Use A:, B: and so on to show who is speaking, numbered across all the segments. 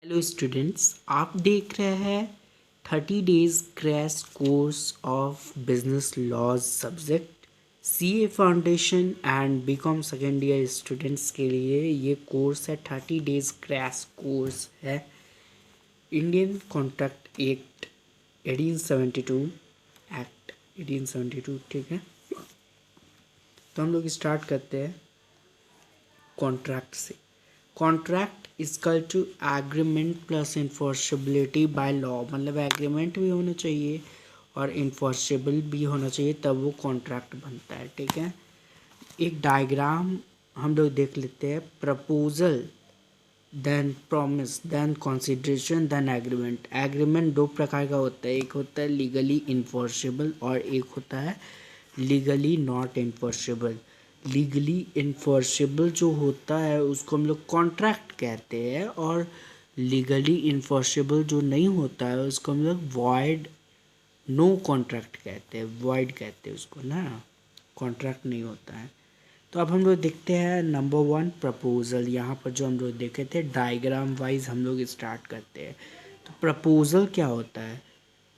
A: Hello students, आप देख रहे हैं 30 days crash course of business laws subject CA foundation and BCom second year students के लिए ये कोर्स है। 30 डेज क्रैश कोर्स है। इंडियन कॉन्ट्रैक्ट एक्ट 1872 एक्ट 1872, ठीक है। तो हम लोग स्टार्ट करते हैं कॉन्ट्रैक्ट से। Contract is equal to agreement plus enforceability by law, मतलब एग्रीमेंट भी होना चाहिए और इन्फोर्सेबल भी होना चाहिए, तब वो कॉन्ट्रैक्ट बनता है, ठीक है। एक डायग्राम हम लोग देख लेते हैं। Proposal, then promise, then consideration, then agreement. Agreement दो प्रकार का होता है, एक होता है लीगली इन्फोर्सेबल और एक होता है legally not enforceable. Legally enforceable जो होता है उसको हम लोग कॉन्ट्रैक्ट कहते हैं, और लीगली इन्फोर्सेबल जो नहीं होता है उसको हम लोग वॉइड नो कॉन्ट्रैक्ट कहते हैं, वॉइड कहते हैं उसको ना, कॉन्ट्रैक्ट नहीं होता है। तो अब हम लोग देखते हैं नंबर 1 प्रपोजल। यहाँ पर जो हम लोग देखे थे डायग्राम वाइज हम लोग स्टार्ट करते हैं। तो प्रपोजल क्या होता है?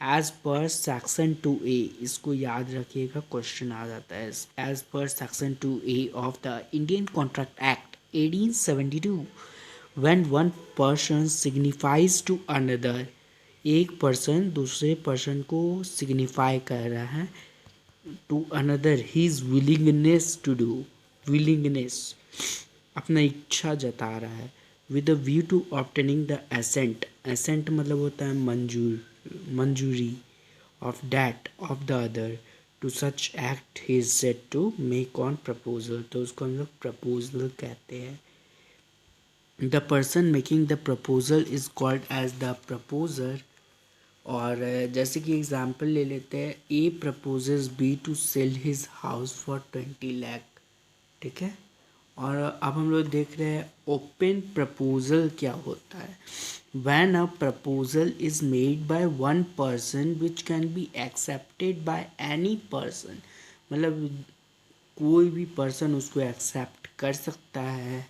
A: एज पर सेक्शन 2A, इसको याद रखिएगा, क्वेश्चन आ जाता है। As per section 2A of the Indian Contract Act 1872, when one person signifies to another, एक पर्सन दूसरे पर्सन को सिग्निफाई कर रहा है to another his willingness to do, willingness अपना इच्छा जता रहा है, with a view to obtaining the assent. Assent मतलब होता है मंजूरी of that of the other to such act he is said to make an proposal. तो उसको हम लोग प्रपोजल कहते हैं। The person making the proposal is called as the proposer. और जैसे कि एग्जाम्पल ले लेते हैं, A proposes B to sell his house for 20 lakh, ठीक है। और अब हम लोग देख रहे हैं ओपन प्रपोजल क्या होता है। When a proposal is made by one person which can be accepted by any person, मतलब कोई भी पर्सन उसको एक्सेप्ट कर सकता है।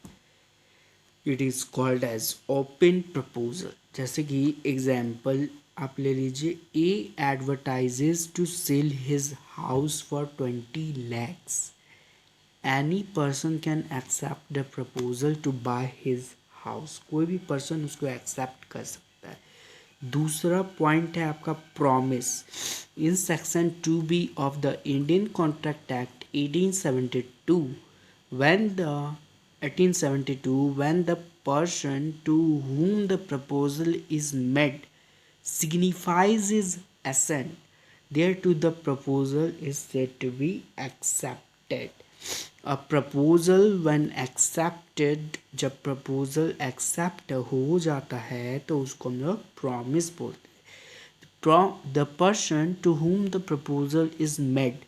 A: It is called as open proposal. जैसे कि एग्जाम्पल आप ले लीजिए, A advertises to sell his house for 20 lakhs। Any person can accept the proposal to buy his house, कोई भी पर्सन उसको एक्सेप्ट कर सकता है। दूसरा पॉइंट है आपका promise. In section 2B of the Indian Contract Act 1872, when the 1872, when the person to whom the proposal is made signifies his assent thereto, the proposal is said to be accepted. A proposal when accepted, जब proposal accept हो जाता है तो उसको हम लोग promise बोलते हैं। The person to whom the proposal is made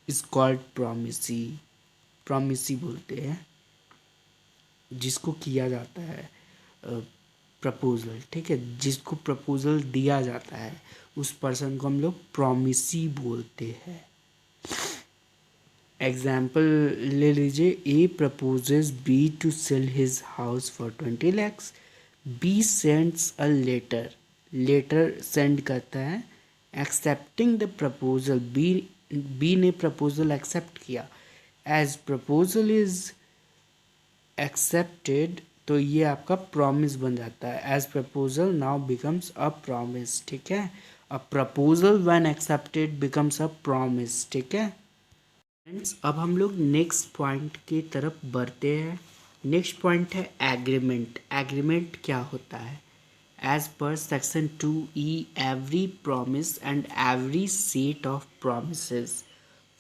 A: is called promisee। promisee बोलते हैं जिसको किया जाता है प्रपोजल, ठीक है। जिसको प्रपोजल दिया जाता है उस पर्सन को हम लोग promisee बोलते हैं। एग्जाम्पल ले लीजिए, A proposes B to sell his house for 20 lakhs। B sends a letter, letter send करता है एक्सेप्टिंग द प्रपोजल। बी ने प्रपोजल एक्सेप्ट किया। एज प्रपोजल इज एक्सेप्टेड, तो ये आपका प्रॉमिस बन जाता है। As proposal now becomes a promise, ठीक है। A proposal when accepted becomes a promise, ठीक है। फ्रेंड्स, अब हम लोग नेक्स्ट पॉइंट की तरफ बढ़ते हैं। नेक्स्ट पॉइंट है एग्रीमेंट। एग्रीमेंट क्या होता है? As per section 2E, every promise and every set of promises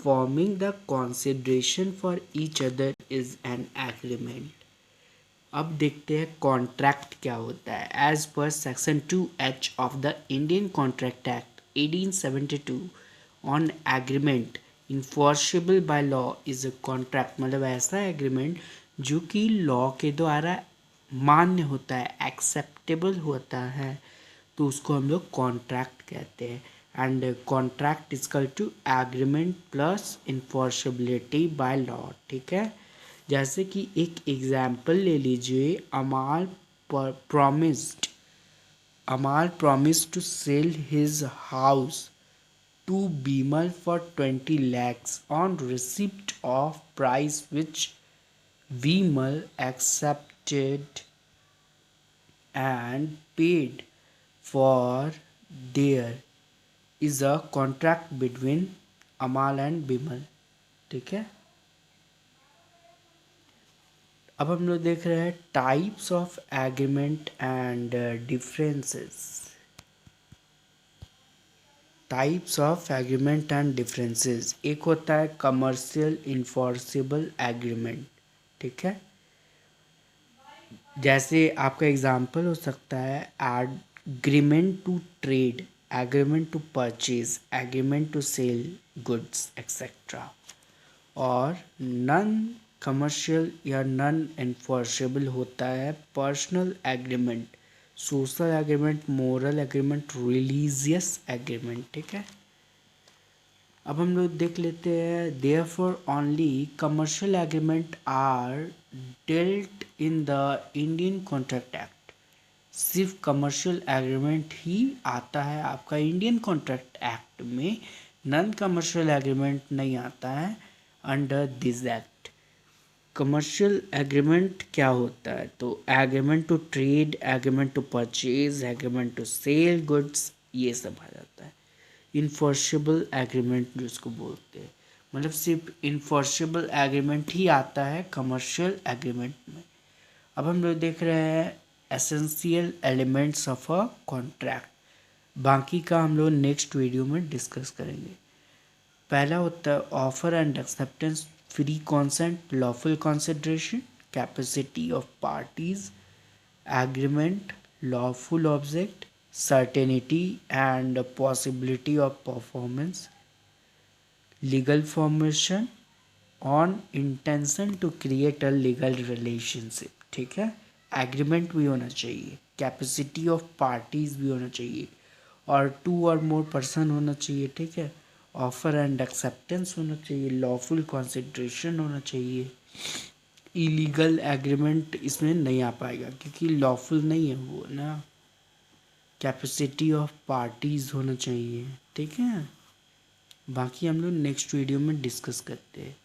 A: forming the consideration for each other is an agreement। अब देखते हैं कॉन्ट्रैक्ट क्या होता है। As per section 2H of the Indian Contract Act 1872, an agreement enforceable by law is a contract, मतलब ऐसा agreement जो कि लॉ के द्वारा मान्य होता है, एक्सेप्टेबल होता है, तो उसको हम लोग कॉन्ट्रैक्ट कहते हैं। And contract is equal to agreement plus enforceability by law, ठीक है। जैसे कि एक एग्जाम्पल ले लीजिए, Amal promised Amal promised to sell his house to Bimal for 20 lakhs on receipt of price which Bimal accepted and paid for. There is a contract between Amal and Bimal. ठीक है, अब हम लोग देख रहे हैं types of agreement and differences. Types of agreement and differences, एक होता है कमर्शियल इन्फोर्सेबल एग्रीमेंट। ठीक है, जैसे आपका एग्जांपल हो सकता है agreement to trade, agreement to purchase, agreement to sell goods etcetera. और नॉन कमर्शियल या नॉन एनफोर्सेबल होता है personal agreement, social agreement, moral agreement, religious agreement. ठीक है, अब हम लोग देख लेते हैं therefore only commercial agreement are dealt in the Indian Contract Act. सिर्फ कमर्शियल एग्रीमेंट ही आता है आपका इंडियन कॉन्ट्रैक्ट एक्ट में, नॉन कमर्शियल एग्रीमेंट नहीं आता है under this act. Commercial agreement क्या होता है, तो agreement to trade, agreement to purchase, agreement to sell goods, ये सब आ जाता है। इन्फोर्सेबल एग्रीमेंट जो इसको बोलते हैं, मतलब सिर्फ इन्फोर्सेबल एग्रीमेंट ही आता है कमर्शियल एग्रीमेंट में। अब हम लोग देख रहे हैं essential elements of a contract, बाकी का हम लोग नेक्स्ट वीडियो में डिस्कस करेंगे। पहला होता है offer and acceptance, free consent, lawful consideration, capacity of parties, agreement, lawful object, certainty and possibility of performance, legal formation, an intention to create a legal relationship. ठीक है, एग्रीमेंट भी होना चाहिए, कैपेसिटी ऑफ पार्टीज भी होना चाहिए, और 2 और मोर पर्सन होना चाहिए। ठीक है, ऑफर एंड एक्सेप्टेंस होना चाहिए, लॉफुल कंसिडरेशन होना चाहिए। इलीगल एग्रीमेंट इसमें नहीं आ पाएगा क्योंकि लॉफुल नहीं है वो ना। कैपेसिटी ऑफ पार्टीज होना चाहिए। ठीक है, बाकी हम लोग नेक्स्ट वीडियो में डिस्कस करते हैं।